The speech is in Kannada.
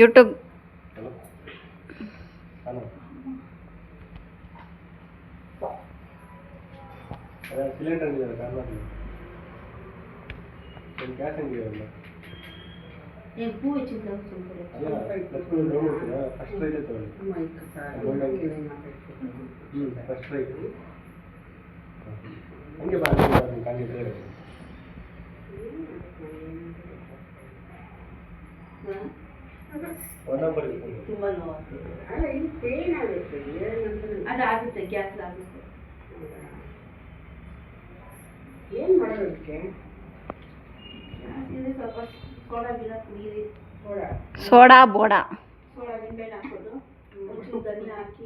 ಯೂಟ್ಯೂಬ್ ಸಿಲಿಂಡರ್ ಗ್ಯಾಸ್ ಅಂಗಡಿ ಪೂ ಹೆಚ್ಚಿನ ಫಸ್ಟ್ ರೈಟ್ ಫಸ್ಟ್ ರೈಟ್ ಹಂಗೆ ಖಾಲಿ ತುಂಬ ನೋವಾಗ್ತದೆ. ಅದಾಗುತ್ತೆ, ಗ್ಯಾಸ್ ಆಗುತ್ತೆ. ಏನು ಮಾಡೋದಕ್ಕೆ ಸ್ವಲ್ಪ ಸೋಡಾ ಗಿಡ ಕುಡೀರಿ. ಸೋಡಾ ಬೋಡಾ ಸೋಡಾ ನಿಂಬೆಹಣ್ಣು ಹಾಕೋದು, ಒಂಚೂರು ಧನಿಯಾ ಹಾಕಿ